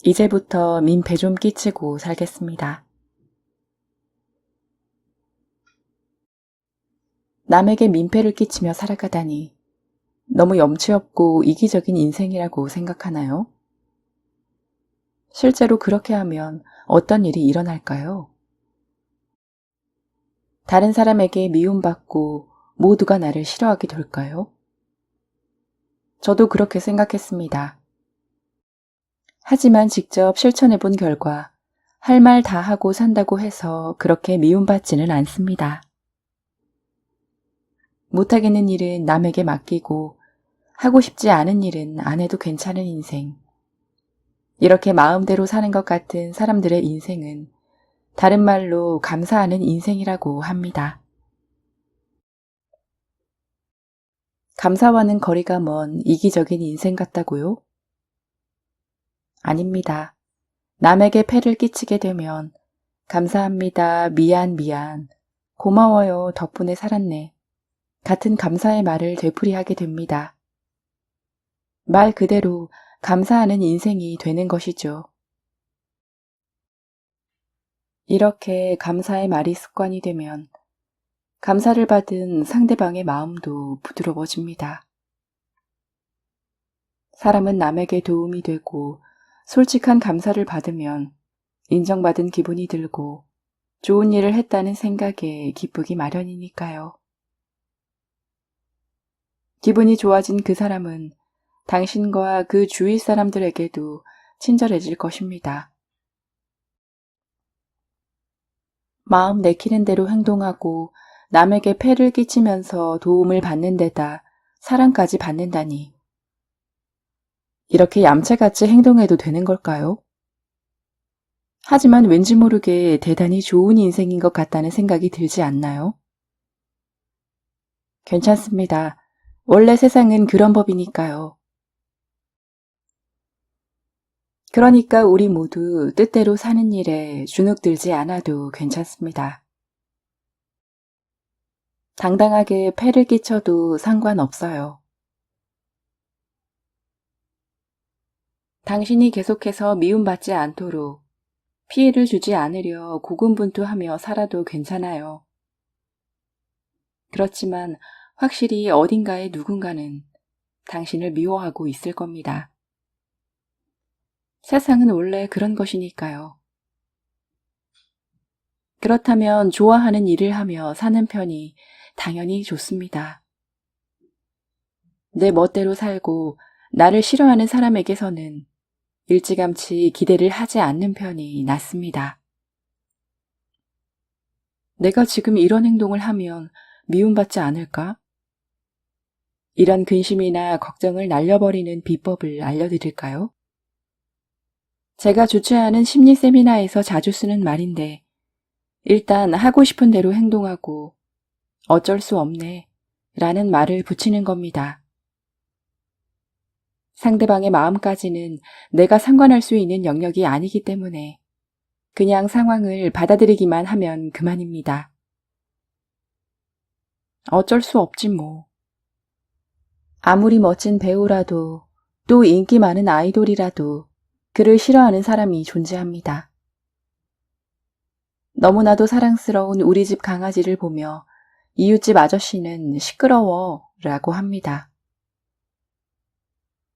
이제부터 민폐 좀 끼치고 살겠습니다. 남에게 민폐를 끼치며 살아가다니 너무 염치 없고 이기적인 인생이라고 생각하나요? 실제로 그렇게 하면 어떤 일이 일어날까요? 다른 사람에게 미움받고 모두가 나를 싫어하게 될까요? 저도 그렇게 생각했습니다. 하지만 직접 실천해 본 결과 할 말 다 하고 산다고 해서 그렇게 미움받지는 않습니다. 못하겠는 일은 남에게 맡기고 하고 싶지 않은 일은 안 해도 괜찮은 인생. 이렇게 마음대로 사는 것 같은 사람들의 인생은 다른 말로 감사하는 인생이라고 합니다. 감사와는 거리가 먼 이기적인 인생 같다고요? 아닙니다. 남에게 폐를 끼치게 되면 감사합니다, 미안, 고마워요, 덕분에 살았네. 같은 감사의 말을 되풀이하게 됩니다. 말 그대로 감사하는 인생이 되는 것이죠. 이렇게 감사의 말이 습관이 되면 감사를 받은 상대방의 마음도 부드러워집니다. 사람은 남에게 도움이 되고 솔직한 감사를 받으면 인정받은 기분이 들고 좋은 일을 했다는 생각에 기쁘기 마련이니까요. 기분이 좋아진 그 사람은 당신과 그 주위 사람들에게도 친절해질 것입니다. 마음 내키는 대로 행동하고 남에게 폐를 끼치면서 도움을 받는 데다 사랑까지 받는다니. 이렇게 얌체같이 행동해도 되는 걸까요? 하지만 왠지 모르게 대단히 좋은 인생인 것 같다는 생각이 들지 않나요? 괜찮습니다. 원래 세상은 그런 법이니까요. 그러니까 우리 모두 뜻대로 사는 일에 주눅들지 않아도 괜찮습니다. 당당하게 폐를 끼쳐도 상관없어요. 당신이 계속해서 미움받지 않도록 피해를 주지 않으려 고군분투하며 살아도 괜찮아요. 그렇지만 확실히 어딘가에 누군가는 당신을 미워하고 있을 겁니다. 세상은 원래 그런 것이니까요. 그렇다면 좋아하는 일을 하며 사는 편이 당연히 좋습니다. 내 멋대로 살고 나를 싫어하는 사람에게서는 일찌감치 기대를 하지 않는 편이 낫습니다. 내가 지금 이런 행동을 하면 미움받지 않을까? 이런 근심이나 걱정을 날려버리는 비법을 알려드릴까요? 제가 주최하는 심리 세미나에서 자주 쓰는 말인데 일단 하고 싶은 대로 행동하고 어쩔 수 없네 라는 말을 붙이는 겁니다. 상대방의 마음까지는 내가 상관할 수 있는 영역이 아니기 때문에 그냥 상황을 받아들이기만 하면 그만입니다. 어쩔 수 없지 뭐. 아무리 멋진 배우라도 또 인기 많은 아이돌이라도 그를 싫어하는 사람이 존재합니다. 너무나도 사랑스러운 우리 집 강아지를 보며 이웃집 아저씨는 시끄러워 라고 합니다.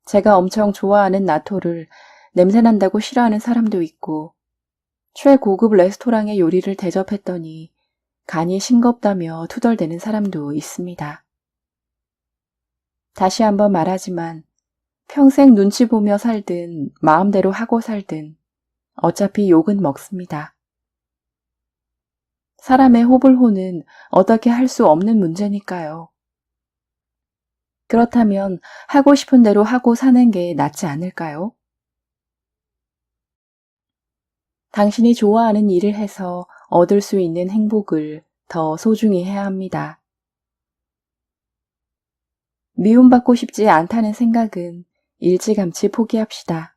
제가 엄청 좋아하는 나토를 냄새난다고 싫어하는 사람도 있고 최고급 레스토랑의 요리를 대접했더니 간이 싱겁다며 투덜대는 사람도 있습니다. 다시 한번 말하지만 평생 눈치 보며 살든 마음대로 하고 살든 어차피 욕은 먹습니다. 사람의 호불호는 어떻게 할 수 없는 문제니까요. 그렇다면 하고 싶은 대로 하고 사는 게 낫지 않을까요? 당신이 좋아하는 일을 해서 얻을 수 있는 행복을 더 소중히 해야 합니다. 미움받고 싶지 않다는 생각은 일찌감치 포기합시다.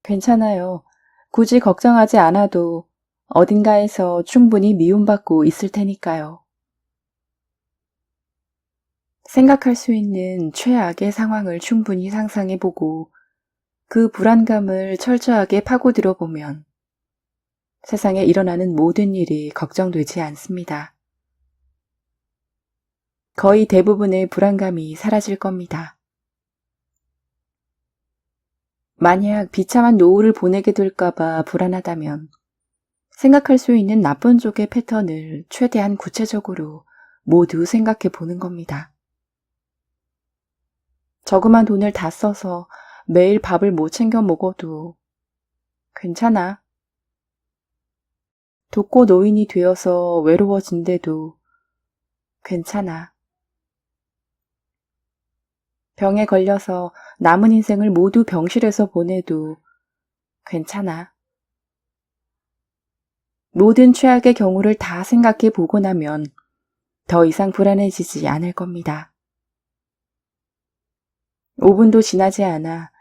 괜찮아요. 굳이 걱정하지 않아도 어딘가에서 충분히 미움받고 있을 테니까요. 생각할 수 있는 최악의 상황을 충분히 상상해보고 그 불안감을 철저하게 파고들어 보면 세상에 일어나는 모든 일이 걱정되지 않습니다. 거의 대부분의 불안감이 사라질 겁니다. 만약 비참한 노후를 보내게 될까봐 불안하다면 생각할 수 있는 나쁜 쪽의 패턴을 최대한 구체적으로 모두 생각해 보는 겁니다. 저금한 돈을 다 써서 매일 밥을 못 챙겨 먹어도 괜찮아. 독거 노인이 되어서 외로워진대도 괜찮아. 병에 걸려서 남은 인생을 모두 병실에서 보내도 괜찮아. 모든 최악의 경우를 다 생각해 보고 나면 더 이상 불안해지지 않을 겁니다. 5분도 지나지 않아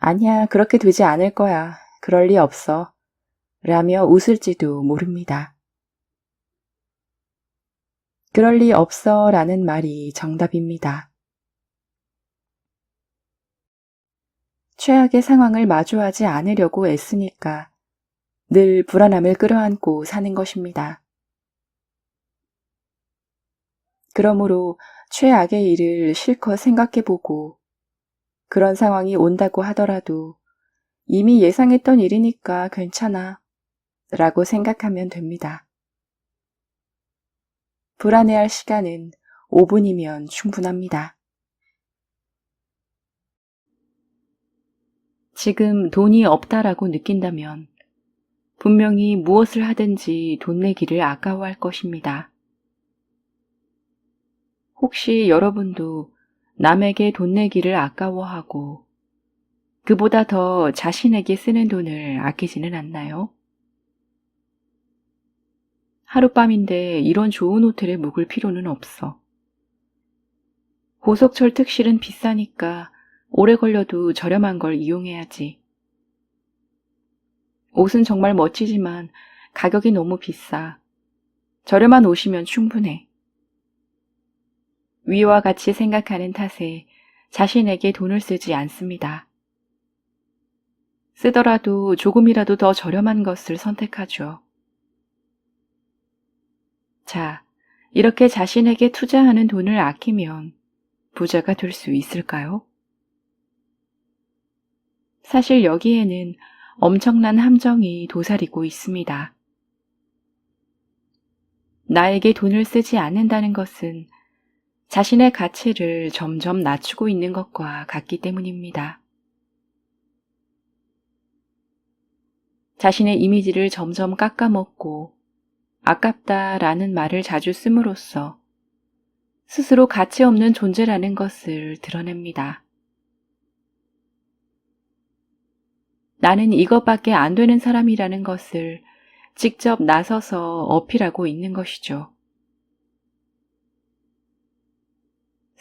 아니야, 그렇게 되지 않을 거야. 그럴 리 없어. 라며 웃을지도 모릅니다. 그럴 리 없어 라는 말이 정답입니다. 최악의 상황을 마주하지 않으려고 애쓰니까 늘 불안함을 끌어안고 사는 것입니다. 그러므로 최악의 일을 실컷 생각해보고 그런 상황이 온다고 하더라도 이미 예상했던 일이니까 괜찮아 라고 생각하면 됩니다. 불안해할 시간은 5분이면 충분합니다. 지금 돈이 없다라고 느낀다면 분명히 무엇을 하든지 돈 내기를 아까워할 것입니다. 혹시 여러분도 남에게 돈 내기를 아까워하고 그보다 더 자신에게 쓰는 돈을 아끼지는 않나요? 하룻밤인데 이런 좋은 호텔에 묵을 필요는 없어. 고속철 특실은 비싸니까 오래 걸려도 저렴한 걸 이용해야지. 옷은 정말 멋지지만 가격이 너무 비싸. 저렴한 옷이면 충분해. 위와 같이 생각하는 탓에 자신에게 돈을 쓰지 않습니다. 쓰더라도 조금이라도 더 저렴한 것을 선택하죠. 자, 이렇게 자신에게 투자하는 돈을 아끼면 부자가 될 수 있을까요? 사실 여기에는 엄청난 함정이 도사리고 있습니다. 나에게 돈을 쓰지 않는다는 것은 자신의 가치를 점점 낮추고 있는 것과 같기 때문입니다. 자신의 이미지를 점점 깎아먹고 아깝다라는 말을 자주 씀으로써 스스로 가치 없는 존재라는 것을 드러냅니다. 나는 이것밖에 안 되는 사람이라는 것을 직접 나서서 어필하고 있는 것이죠.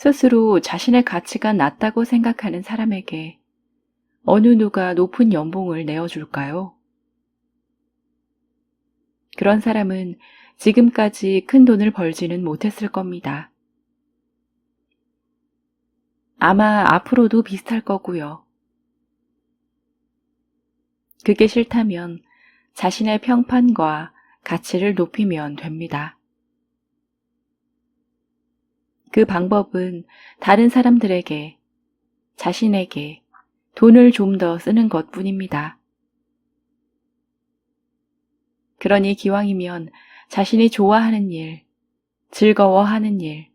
스스로 자신의 가치가 낮다고 생각하는 사람에게 어느 누가 높은 연봉을 내어줄까요? 그런 사람은 지금까지 큰 돈을 벌지는 못했을 겁니다. 아마 앞으로도 비슷할 거고요. 그게 싫다면 자신의 평판과 가치를 높이면 됩니다. 그 방법은 다른 사람들에게, 자신에게 돈을 좀 더 쓰는 것뿐입니다. 그러니 기왕이면 자신이 좋아하는 일, 즐거워하는 일,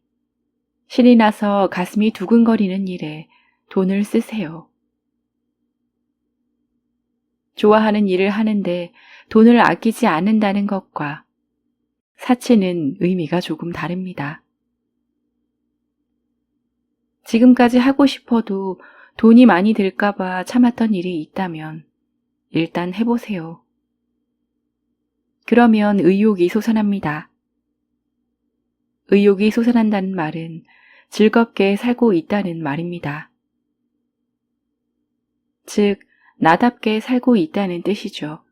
신이 나서 가슴이 두근거리는 일에 돈을 쓰세요. 좋아하는 일을 하는데 돈을 아끼지 않는다는 것과 사치는 의미가 조금 다릅니다. 지금까지 하고 싶어도 돈이 많이 들까봐 참았던 일이 있다면 일단 해보세요. 그러면 의욕이 솟아납니다. 의욕이 솟아난다는 말은 즐겁게 살고 있다는 말입니다. 즉, 나답게 살고 있다는 뜻이죠.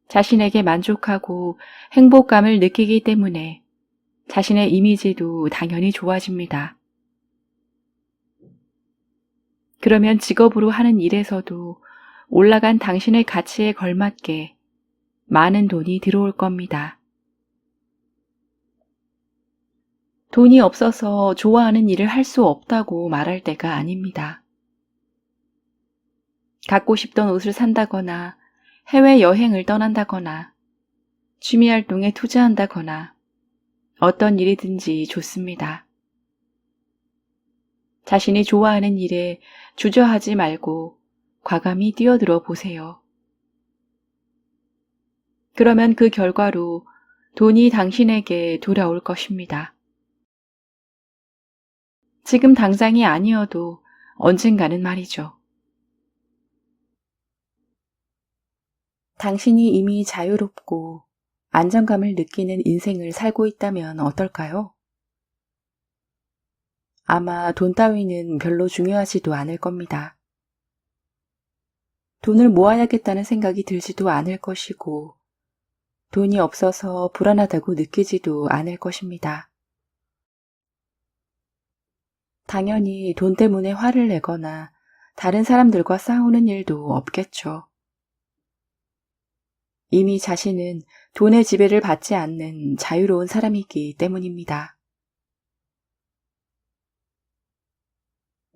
자신에게 만족하고 행복감을 느끼기 때문에 자신의 이미지도 당연히 좋아집니다. 그러면 직업으로 하는 일에서도 올라간 당신의 가치에 걸맞게 많은 돈이 들어올 겁니다. 돈이 없어서 좋아하는 일을 할 수 없다고 말할 때가 아닙니다. 갖고 싶던 옷을 산다거나 해외여행을 떠난다거나 취미활동에 투자한다거나 어떤 일이든지 좋습니다. 자신이 좋아하는 일에 주저하지 말고 과감히 뛰어들어 보세요. 그러면 그 결과로 돈이 당신에게 돌아올 것입니다. 지금 당장이 아니어도 언젠가는 말이죠. 당신이 이미 자유롭고 안정감을 느끼는 인생을 살고 있다면 어떨까요? 아마 돈 따위는 별로 중요하지도 않을 겁니다. 돈을 모아야겠다는 생각이 들지도 않을 것이고, 돈이 없어서 불안하다고 느끼지도 않을 것입니다. 당연히 돈 때문에 화를 내거나 다른 사람들과 싸우는 일도 없겠죠. 이미 자신은 돈의 지배를 받지 않는 자유로운 사람이기 때문입니다.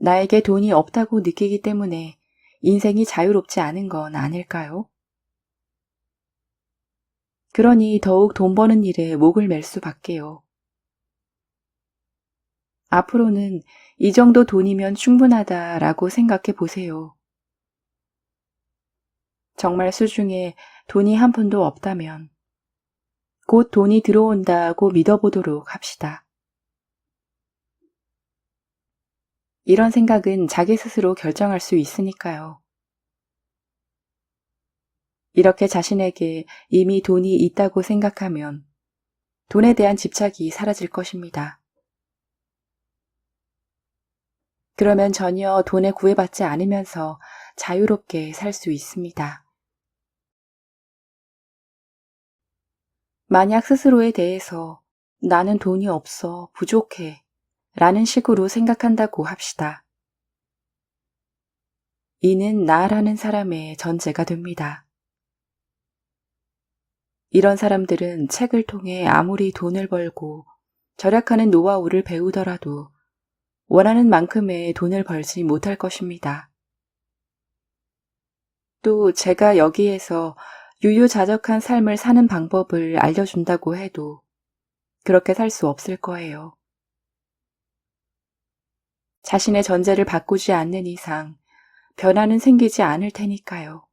나에게 돈이 없다고 느끼기 때문에 인생이 자유롭지 않은 건 아닐까요? 그러니 더욱 돈 버는 일에 목을 맬 수밖에요. 앞으로는 이 정도 돈이면 충분하다라고 생각해 보세요. 정말 수중에 돈이 한 푼도 없다면 곧 돈이 들어온다고 믿어보도록 합시다. 이런 생각은 자기 스스로 결정할 수 있으니까요. 이렇게 자신에게 이미 돈이 있다고 생각하면 돈에 대한 집착이 사라질 것입니다. 그러면 전혀 돈에 구애받지 않으면서 자유롭게 살 수 있습니다. 만약 스스로에 대해서 나는 돈이 없어, 부족해 라는 식으로 생각한다고 합시다. 이는 나라는 사람의 전제가 됩니다. 이런 사람들은 책을 통해 아무리 돈을 벌고 절약하는 노하우를 배우더라도 원하는 만큼의 돈을 벌지 못할 것입니다. 또 제가 여기에서 유유자적한 삶을 사는 방법을 알려준다고 해도 그렇게 살 수 없을 거예요. 자신의 전제를 바꾸지 않는 이상 변화는 생기지 않을 테니까요.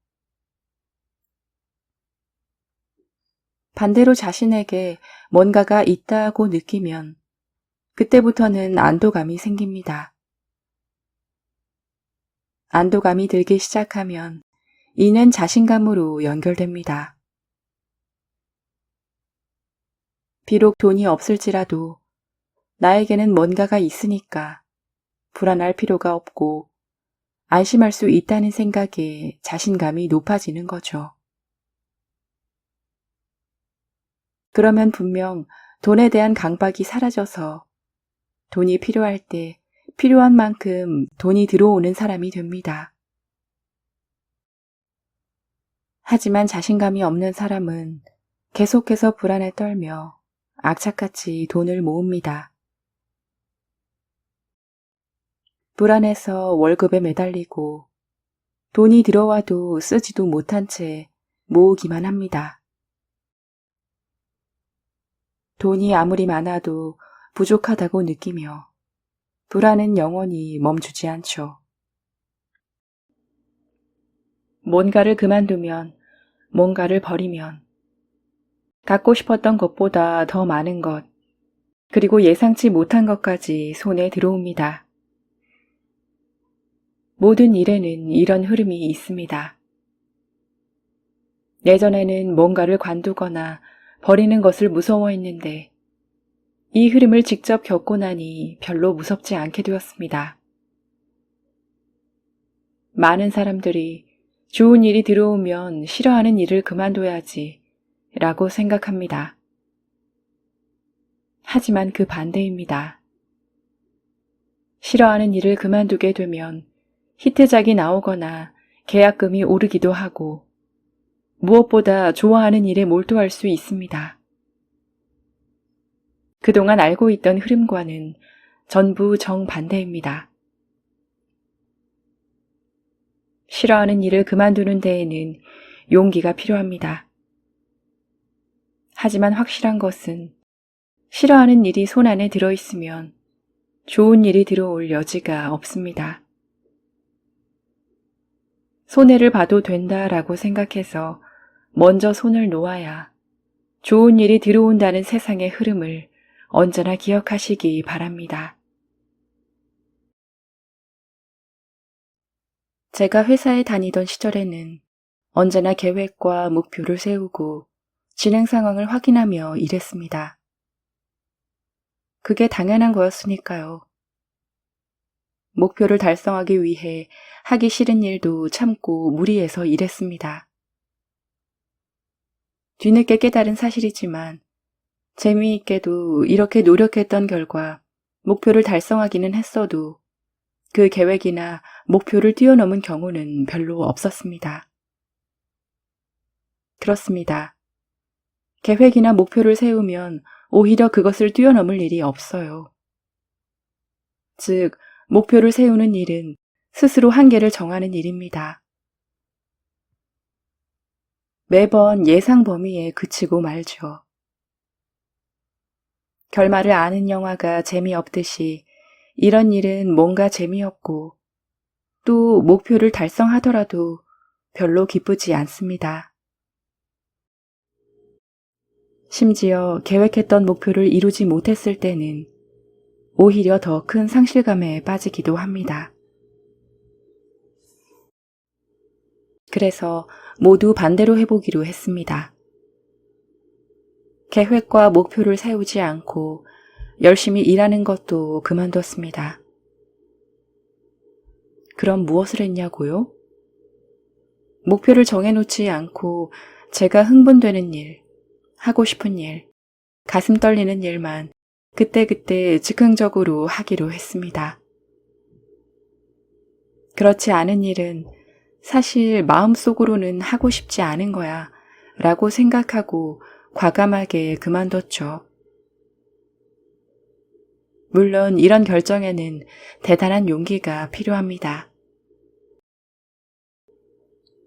반대로 자신에게 뭔가가 있다고 느끼면 그때부터는 안도감이 생깁니다. 안도감이 들기 시작하면 이는 자신감으로 연결됩니다. 비록 돈이 없을지라도 나에게는 뭔가가 있으니까 불안할 필요가 없고 안심할 수 있다는 생각에 자신감이 높아지는 거죠. 그러면 분명 돈에 대한 강박이 사라져서 돈이 필요할 때 필요한 만큼 돈이 들어오는 사람이 됩니다. 하지만 자신감이 없는 사람은 계속해서 불안에 떨며 악착같이 돈을 모읍니다. 불안해서 월급에 매달리고 돈이 들어와도 쓰지도 못한 채 모으기만 합니다. 돈이 아무리 많아도 부족하다고 느끼며 불안은 영원히 멈추지 않죠. 뭔가를 그만두면, 뭔가를 버리면 갖고 싶었던 것보다 더 많은 것, 그리고 예상치 못한 것까지 손에 들어옵니다. 모든 일에는 이런 흐름이 있습니다. 예전에는 뭔가를 관두거나 버리는 것을 무서워했는데 이 흐름을 직접 겪고 나니 별로 무섭지 않게 되었습니다. 많은 사람들이 좋은 일이 들어오면 싫어하는 일을 그만둬야지 라고 생각합니다. 하지만 그 반대입니다. 싫어하는 일을 그만두게 되면 히트작이 나오거나 계약금이 오르기도 하고 무엇보다 좋아하는 일에 몰두할 수 있습니다. 그동안 알고 있던 흐름과는 전부 정반대입니다. 싫어하는 일을 그만두는 데에는 용기가 필요합니다. 하지만 확실한 것은 싫어하는 일이 손안에 들어있으면 좋은 일이 들어올 여지가 없습니다. 손해를 봐도 된다라고 생각해서 먼저 손을 놓아야 좋은 일이 들어온다는 세상의 흐름을 언제나 기억하시기 바랍니다. 제가 회사에 다니던 시절에는 언제나 계획과 목표를 세우고 진행 상황을 확인하며 일했습니다. 그게 당연한 거였으니까요. 목표를 달성하기 위해 하기 싫은 일도 참고 무리해서 일했습니다. 뒤늦게 깨달은 사실이지만 재미있게도 이렇게 노력했던 결과 목표를 달성하기는 했어도 그 계획이나 목표를 뛰어넘은 경우는 별로 없었습니다. 그렇습니다. 계획이나 목표를 세우면 오히려 그것을 뛰어넘을 일이 없어요. 즉, 목표를 세우는 일은 스스로 한계를 정하는 일입니다. 매번 예상 범위에 그치고 말죠. 결말을 아는 영화가 재미없듯이 이런 일은 뭔가 재미없고 또 목표를 달성하더라도 별로 기쁘지 않습니다. 심지어 계획했던 목표를 이루지 못했을 때는 오히려 더 큰 상실감에 빠지기도 합니다. 그래서 모두 반대로 해보기로 했습니다. 계획과 목표를 세우지 않고 열심히 일하는 것도 그만뒀습니다. 그럼 무엇을 했냐고요? 목표를 정해놓지 않고 제가 흥분되는 일, 하고 싶은 일, 가슴 떨리는 일만 그때그때 즉흥적으로 하기로 했습니다. 그렇지 않은 일은 사실 마음속으로는 하고 싶지 않은 거야 라고 생각하고 과감하게 그만뒀죠. 물론 이런 결정에는 대단한 용기가 필요합니다.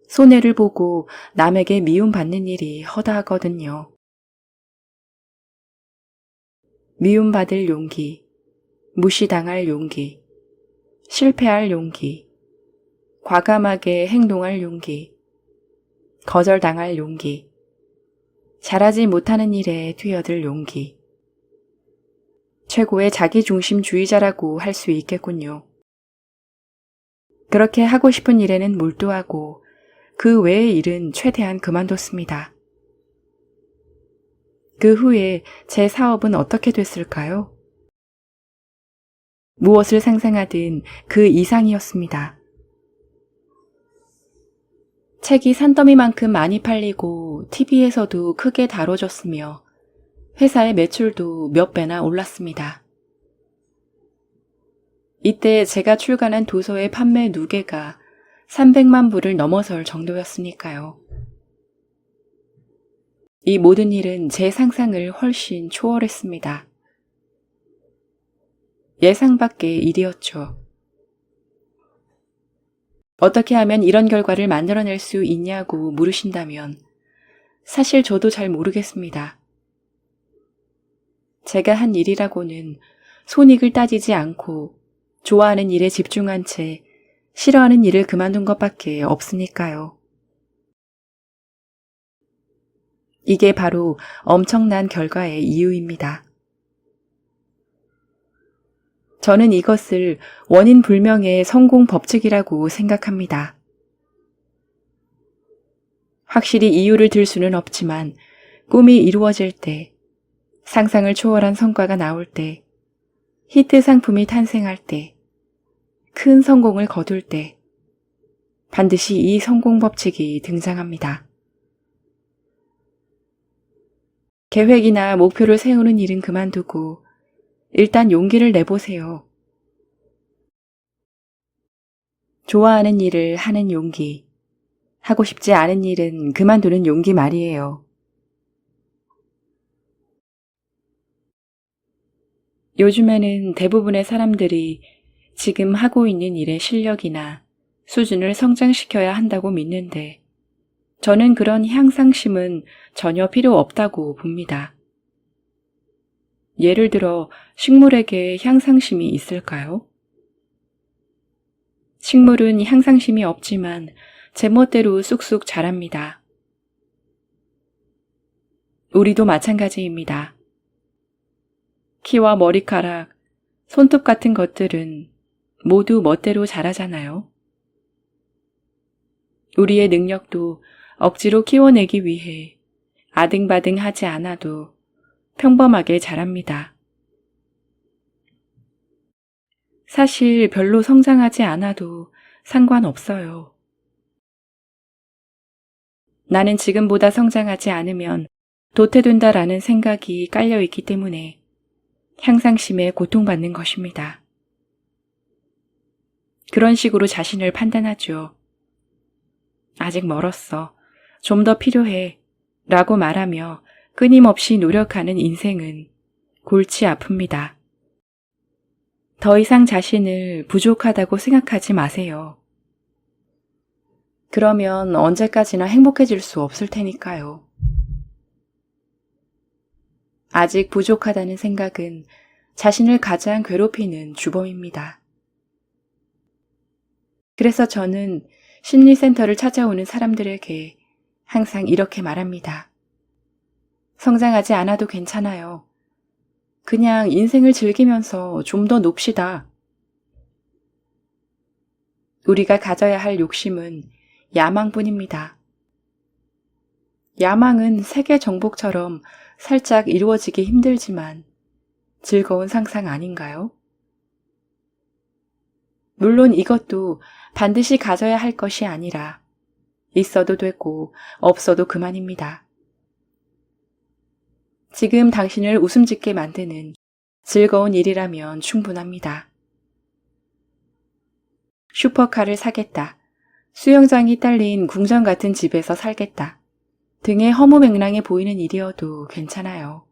손해를 보고 남에게 미움받는 일이 허다하거든요. 미움받을 용기, 무시당할 용기, 실패할 용기, 과감하게 행동할 용기, 거절당할 용기, 잘하지 못하는 일에 뛰어들 용기. 최고의 자기중심주의자라고 할 수 있겠군요. 그렇게 하고 싶은 일에는 몰두하고 그 외의 일은 최대한 그만뒀습니다. 그 후에 제 사업은 어떻게 됐을까요? 무엇을 상상하든 그 이상이었습니다. 책이 산더미만큼 많이 팔리고 TV에서도 크게 다뤄졌으며 회사의 매출도 몇 배나 올랐습니다. 이때 제가 출간한 도서의 판매 누계가 300만 부를 넘어설 정도였으니까요. 이 모든 일은 제 상상을 훨씬 초월했습니다. 예상 밖의 일이었죠. 어떻게 하면 이런 결과를 만들어낼 수 있냐고 물으신다면 사실 저도 잘 모르겠습니다. 제가 한 일이라고는 손익을 따지지 않고 좋아하는 일에 집중한 채 싫어하는 일을 그만둔 것밖에 없으니까요. 이게 바로 엄청난 결과의 이유입니다. 저는 이것을 원인 불명의 성공 법칙이라고 생각합니다. 확실히 이유를 들 수는 없지만 꿈이 이루어질 때, 상상을 초월한 성과가 나올 때, 히트 상품이 탄생할 때, 큰 성공을 거둘 때, 반드시 이 성공 법칙이 등장합니다. 계획이나 목표를 세우는 일은 그만두고 일단 용기를 내보세요. 좋아하는 일을 하는 용기, 하고 싶지 않은 일은 그만두는 용기 말이에요. 요즘에는 대부분의 사람들이 지금 하고 있는 일의 실력이나 수준을 성장시켜야 한다고 믿는데 저는 그런 향상심은 전혀 필요 없다고 봅니다. 예를 들어 식물에게 향상심이 있을까요? 식물은 향상심이 없지만 제멋대로 쑥쑥 자랍니다. 우리도 마찬가지입니다. 키와 머리카락, 손톱 같은 것들은 모두 멋대로 자라잖아요. 우리의 능력도 억지로 키워내기 위해 아등바등 하지 않아도 평범하게 자랍니다. 사실 별로 성장하지 않아도 상관없어요. 나는 지금보다 성장하지 않으면 도태된다라는 생각이 깔려있기 때문에 향상심에 고통받는 것입니다. 그런 식으로 자신을 판단하죠. 아직 멀었어. 좀 더 필요해. 라고 말하며 끊임없이 노력하는 인생은 골치 아픕니다. 더 이상 자신을 부족하다고 생각하지 마세요. 그러면 언제까지나 행복해질 수 없을 테니까요. 아직 부족하다는 생각은 자신을 가장 괴롭히는 주범입니다. 그래서 저는 심리센터를 찾아오는 사람들에게 항상 이렇게 말합니다. 성장하지 않아도 괜찮아요. 그냥 인생을 즐기면서 좀 더 놉시다. 우리가 가져야 할 욕심은 야망뿐입니다. 야망은 세계 정복처럼 살짝 이루어지기 힘들지만 즐거운 상상 아닌가요? 물론 이것도 반드시 가져야 할 것이 아니라 있어도 되고 없어도 그만입니다. 지금 당신을 웃음 짓게 만드는 즐거운 일이라면 충분합니다. 슈퍼카를 사겠다. 수영장이 딸린 궁전 같은 집에서 살겠다. 등의 허무맹랑해 보이는 일이어도 괜찮아요.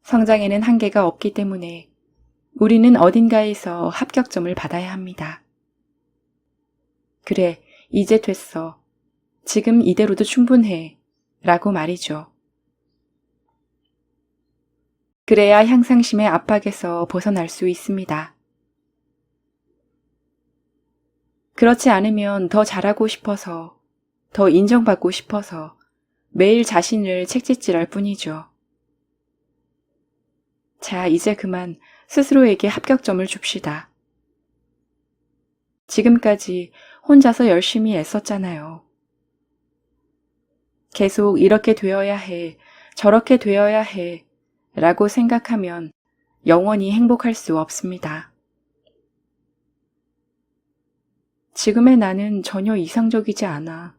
성장에는 한계가 없기 때문에 우리는 어딘가에서 합격점을 받아야 합니다. 그래, 이제 됐어. 지금 이대로도 충분해. 라고 말이죠. 그래야 향상심의 압박에서 벗어날 수 있습니다. 그렇지 않으면 더 잘하고 싶어서, 더 인정받고 싶어서 매일 자신을 책짓질할 뿐이죠. 자, 이제 그만 스스로에게 합격점을 줍시다. 지금까지 혼자서 열심히 애썼잖아요. 계속 이렇게 되어야 해, 저렇게 되어야 해 라고 생각하면 영원히 행복할 수 없습니다. 지금의 나는 전혀 이상적이지 않아.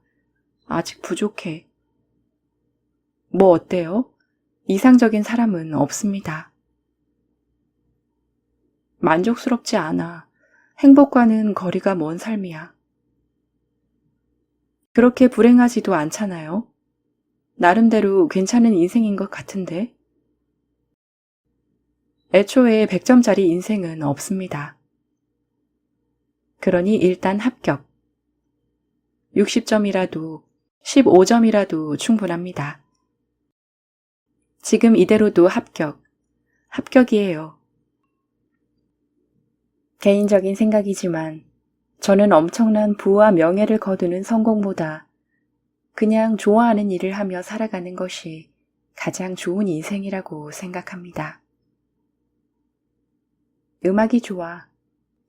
아직 부족해. 뭐 어때요? 이상적인 사람은 없습니다. 만족스럽지 않아. 행복과는 거리가 먼 삶이야. 그렇게 불행하지도 않잖아요. 나름대로 괜찮은 인생인 것 같은데. 애초에 100점짜리 인생은 없습니다. 그러니 일단 합격. 60점이라도 15점이라도 충분합니다. 지금 이대로도 합격. 합격이에요. 개인적인 생각이지만 저는 엄청난 부와 명예를 거두는 성공보다 그냥 좋아하는 일을 하며 살아가는 것이 가장 좋은 인생이라고 생각합니다. 음악이 좋아.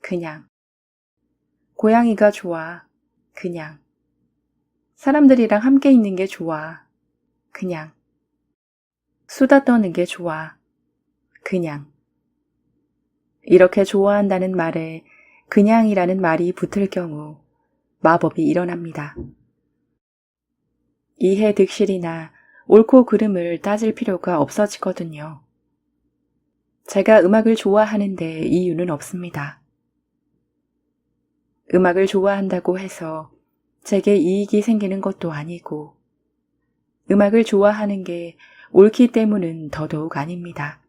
그냥. 고양이가 좋아. 그냥. 사람들이랑 함께 있는 게 좋아. 그냥. 수다 떠는 게 좋아. 그냥. 이렇게 좋아한다는 말에 그냥이라는 말이 붙을 경우 마법이 일어납니다. 이해 득실이나 옳고 그름을 따질 필요가 없어지거든요. 제가 음악을 좋아하는데 이유는 없습니다. 음악을 좋아한다고 해서 제게 이익이 생기는 것도 아니고, 음악을 좋아하는 게 옳기 때문은 더더욱 아닙니다.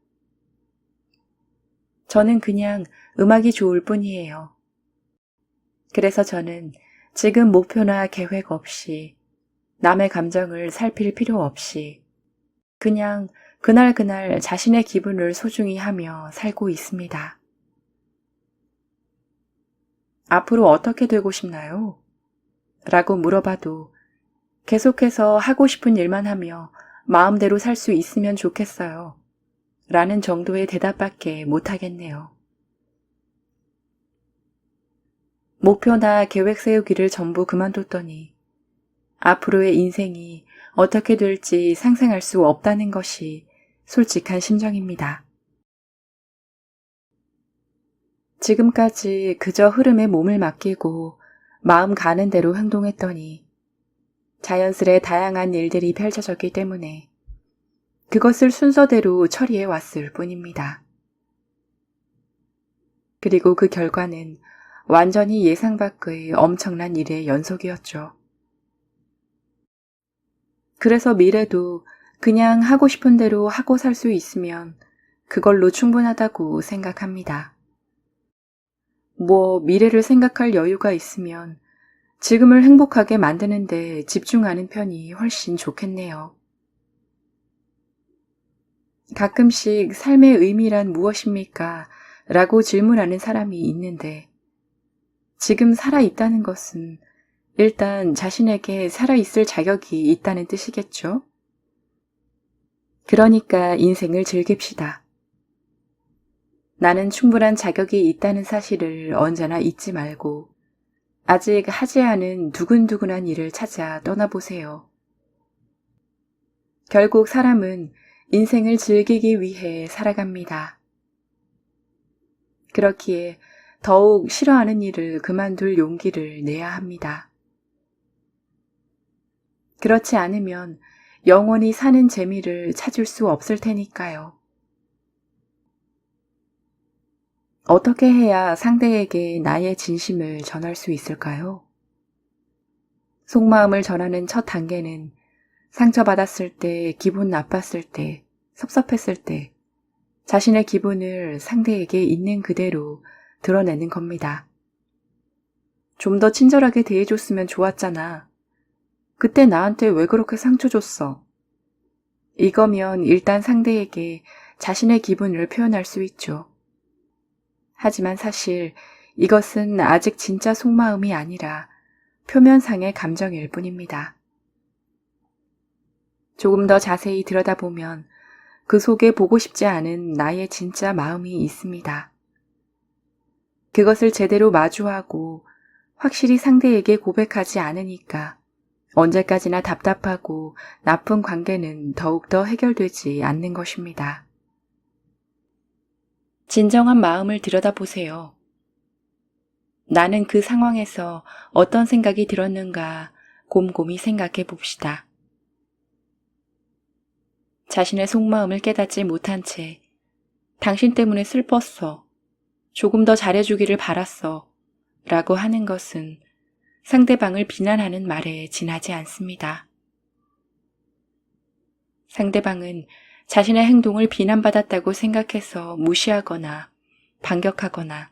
저는 그냥 음악이 좋을 뿐이에요. 그래서 저는 지금 목표나 계획 없이, 남의 감정을 살필 필요 없이 그냥 그날그날 자신의 기분을 소중히 하며 살고 있습니다. 앞으로 어떻게 되고 싶나요? 라고 물어봐도 계속해서 하고 싶은 일만 하며 마음대로 살 수 있으면 좋겠어요. 라는 정도의 대답밖에 못하겠네요. 목표나 계획 세우기를 전부 그만뒀더니 앞으로의 인생이 어떻게 될지 상상할 수 없다는 것이 솔직한 심정입니다. 지금까지 그저 흐름에 몸을 맡기고 마음 가는 대로 행동했더니 자연스레 다양한 일들이 펼쳐졌기 때문에 그것을 순서대로 처리해 왔을 뿐입니다. 그리고 그 결과는 완전히 예상 밖의 엄청난 일의 연속이었죠. 그래서 미래도 그냥 하고 싶은 대로 하고 살 수 있으면 그걸로 충분하다고 생각합니다. 미래를 생각할 여유가 있으면 지금을 행복하게 만드는데 집중하는 편이 훨씬 좋겠네요. 가끔씩 삶의 의미란 무엇입니까? 라고 질문하는 사람이 있는데, 지금 살아있다는 것은 일단 자신에게 살아있을 자격이 있다는 뜻이겠죠? 그러니까 인생을 즐깁시다. 나는 충분한 자격이 있다는 사실을 언제나 잊지 말고 아직 하지 않은 두근두근한 일을 찾아 떠나보세요. 결국 사람은 인생을 즐기기 위해 살아갑니다. 그렇기에 더욱 싫어하는 일을 그만둘 용기를 내야 합니다. 그렇지 않으면 영원히 사는 재미를 찾을 수 없을 테니까요. 어떻게 해야 상대에게 나의 진심을 전할 수 있을까요? 속마음을 전하는 첫 단계는 상처받았을 때, 기분 나빴을 때, 섭섭했을 때 자신의 기분을 상대에게 있는 그대로 드러내는 겁니다. 좀 더 친절하게 대해줬으면 좋았잖아. 그때 나한테 왜 그렇게 상처 줬어? 이거면 일단 상대에게 자신의 기분을 표현할 수 있죠. 하지만 사실 이것은 아직 진짜 속마음이 아니라 표면상의 감정일 뿐입니다. 조금 더 자세히 들여다보면 그 속에 보고 싶지 않은 나의 진짜 마음이 있습니다. 그것을 제대로 마주하고 확실히 상대에게 고백하지 않으니까 언제까지나 답답하고 나쁜 관계는 더욱더 해결되지 않는 것입니다. 진정한 마음을 들여다보세요. 나는 그 상황에서 어떤 생각이 들었는가 곰곰이 생각해 봅시다. 자신의 속마음을 깨닫지 못한 채 당신 때문에 슬펐어. 조금 더 잘해주기를 바랐어. 라고 하는 것은 상대방을 비난하는 말에 지나지 않습니다. 상대방은 자신의 행동을 비난받았다고 생각해서 무시하거나 반격하거나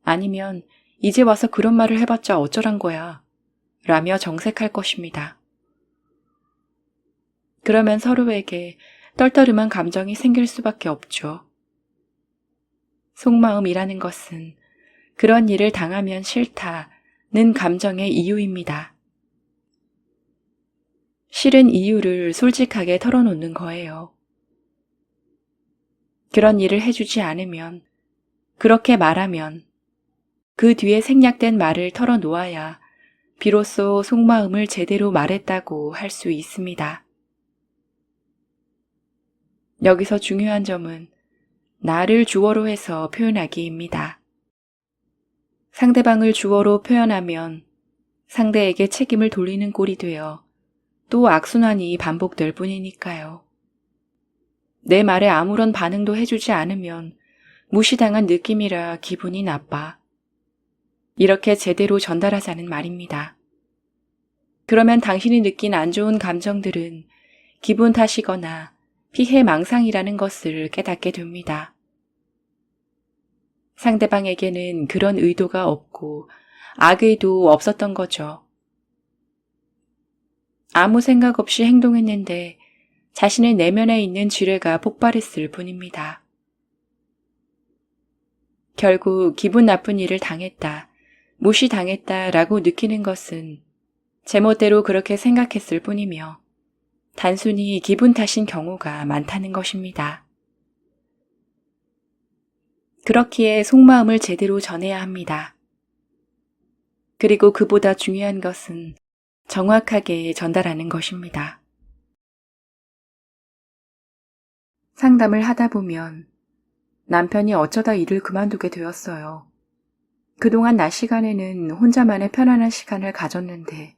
아니면 이제 와서 그런 말을 해봤자 어쩌란 거야 라며 정색할 것입니다. 그러면 서로에게 떨떠름한 감정이 생길 수밖에 없죠. 속마음이라는 것은 그런 일을 당하면 싫다는 감정의 이유입니다. 싫은 이유를 솔직하게 털어놓는 거예요. 그런 일을 해주지 않으면, 그렇게 말하면, 그 뒤에 생략된 말을 털어놓아야 비로소 속마음을 제대로 말했다고 할 수 있습니다. 여기서 중요한 점은 나를 주어로 해서 표현하기입니다. 상대방을 주어로 표현하면 상대에게 책임을 돌리는 꼴이 되어 또 악순환이 반복될 뿐이니까요. 내 말에 아무런 반응도 해주지 않으면 무시당한 느낌이라 기분이 나빠. 이렇게 제대로 전달하자는 말입니다. 그러면 당신이 느낀 안 좋은 감정들은 기분 탓이거나 피해망상이라는 것을 깨닫게 됩니다. 상대방에게는 그런 의도가 없고 악의도 없었던 거죠. 아무 생각 없이 행동했는데 자신의 내면에 있는 지뢰가 폭발했을 뿐입니다. 결국 기분 나쁜 일을 당했다, 무시당했다라고 느끼는 것은 제멋대로 그렇게 생각했을 뿐이며 단순히 기분 탓인 경우가 많다는 것입니다. 그렇기에 속마음을 제대로 전해야 합니다. 그리고 그보다 중요한 것은 정확하게 전달하는 것입니다. 상담을 하다 보면 남편이 어쩌다 일을 그만두게 되었어요. 그동안 낮 시간에는 혼자만의 편안한 시간을 가졌는데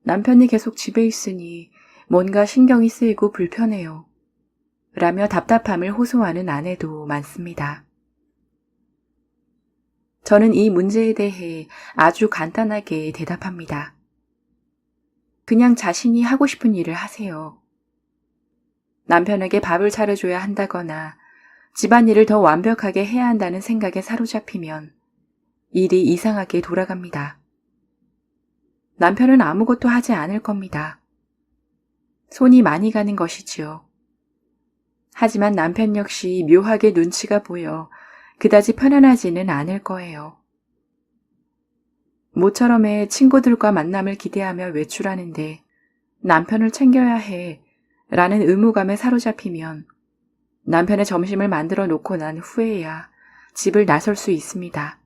남편이 계속 집에 있으니 뭔가 신경이 쓰이고 불편해요. 라며 답답함을 호소하는 아내도 많습니다. 저는 이 문제에 대해 아주 간단하게 대답합니다. 그냥 자신이 하고 싶은 일을 하세요. 남편에게 밥을 차려줘야 한다거나 집안일을 더 완벽하게 해야 한다는 생각에 사로잡히면 일이 이상하게 돌아갑니다. 남편은 아무것도 하지 않을 겁니다. 손이 많이 가는 것이지요. 하지만 남편 역시 묘하게 눈치가 보여 그다지 편안하지는 않을 거예요. 모처럼의 친구들과 만남을 기대하며 외출하는데 남편을 챙겨야 해 라는 의무감에 사로잡히면 남편의 점심을 만들어 놓고 난 후에야 집을 나설 수 있습니다.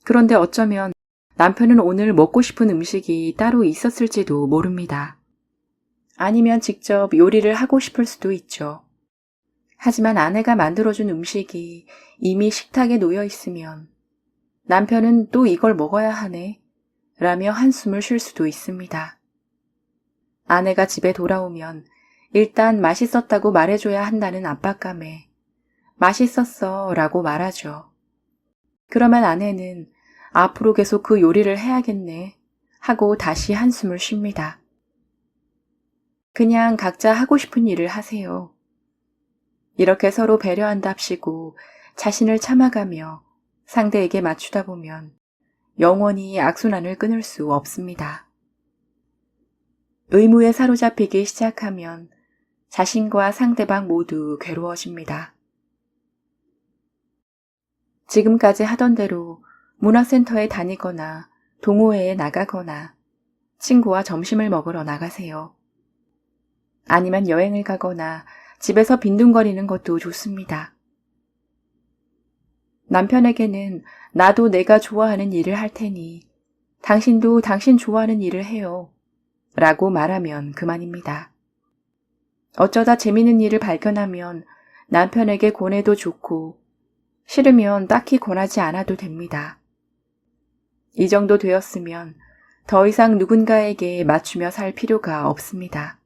그런데 어쩌면 남편은 오늘 먹고 싶은 음식이 따로 있었을지도 모릅니다. 아니면 직접 요리를 하고 싶을 수도 있죠. 하지만 아내가 만들어준 음식이 이미 식탁에 놓여 있으면 남편은 또 이걸 먹어야 하네 라며 한숨을 쉴 수도 있습니다. 아내가 집에 돌아오면 일단 맛있었다고 말해줘야 한다는 압박감에 맛있었어 라고 말하죠. 그러면 아내는 앞으로 계속 그 요리를 해야겠네 하고 다시 한숨을 쉽니다. 그냥 각자 하고 싶은 일을 하세요. 이렇게 서로 배려한답시고 자신을 참아가며 상대에게 맞추다 보면 영원히 악순환을 끊을 수 없습니다. 의무에 사로잡히기 시작하면 자신과 상대방 모두 괴로워집니다. 지금까지 하던 대로 문화센터에 다니거나 동호회에 나가거나 친구와 점심을 먹으러 나가세요. 아니면 여행을 가거나 집에서 빈둥거리는 것도 좋습니다. 남편에게는 나도 내가 좋아하는 일을 할 테니 당신도 당신 좋아하는 일을 해요 라고 말하면 그만입니다. 어쩌다 재미있는 일을 발견하면 남편에게 권해도 좋고 싫으면 딱히 권하지 않아도 됩니다. 이 정도 되었으면 더 이상 누군가에게 맞추며 살 필요가 없습니다.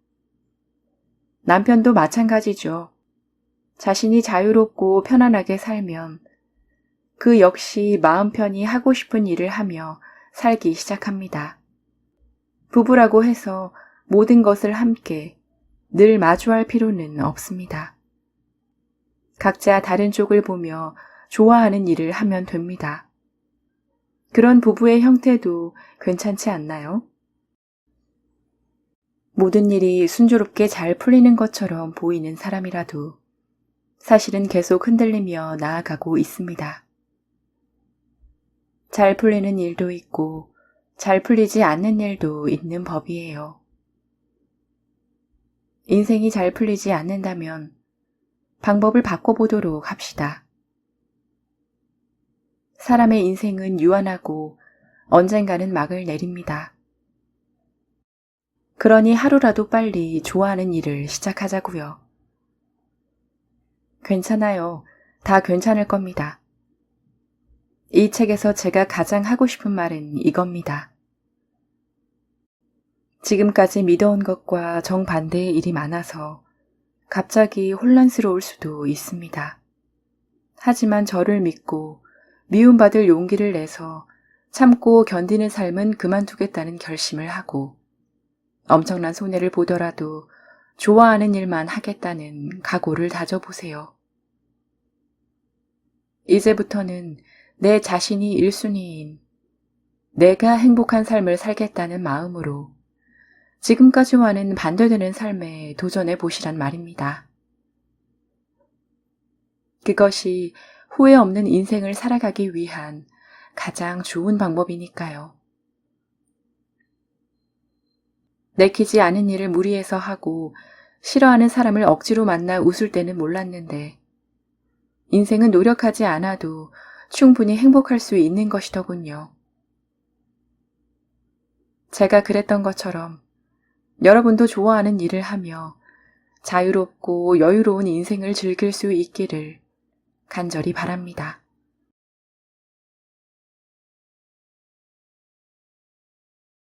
남편도 마찬가지죠. 자신이 자유롭고 편안하게 살면 그 역시 마음 편히 하고 싶은 일을 하며 살기 시작합니다. 부부라고 해서 모든 것을 함께 늘 마주할 필요는 없습니다. 각자 다른 쪽을 보며 좋아하는 일을 하면 됩니다. 그런 부부의 형태도 괜찮지 않나요? 모든 일이 순조롭게 잘 풀리는 것처럼 보이는 사람이라도 사실은 계속 흔들리며 나아가고 있습니다. 잘 풀리는 일도 있고 잘 풀리지 않는 일도 있는 법이에요. 인생이 잘 풀리지 않는다면 방법을 바꿔보도록 합시다. 사람의 인생은 유한하고 언젠가는 막을 내립니다. 그러니 하루라도 빨리 좋아하는 일을 시작하자고요. 괜찮아요. 다 괜찮을 겁니다. 이 책에서 제가 가장 하고 싶은 말은 이겁니다. 지금까지 믿어온 것과 정반대의 일이 많아서 갑자기 혼란스러울 수도 있습니다. 하지만 저를 믿고 미움받을 용기를 내서 참고 견디는 삶은 그만두겠다는 결심을 하고 엄청난 손해를 보더라도 좋아하는 일만 하겠다는 각오를 다져보세요. 이제부터는 내 자신이 1순위인 내가 행복한 삶을 살겠다는 마음으로 지금까지와는 반대되는 삶에 도전해 보시란 말입니다. 그것이 후회 없는 인생을 살아가기 위한 가장 좋은 방법이니까요. 내키지 않은 일을 무리해서 하고 싫어하는 사람을 억지로 만나 웃을 때는 몰랐는데 인생은 노력하지 않아도 충분히 행복할 수 있는 것이더군요. 제가 그랬던 것처럼 여러분도 좋아하는 일을 하며 자유롭고 여유로운 인생을 즐길 수 있기를 간절히 바랍니다.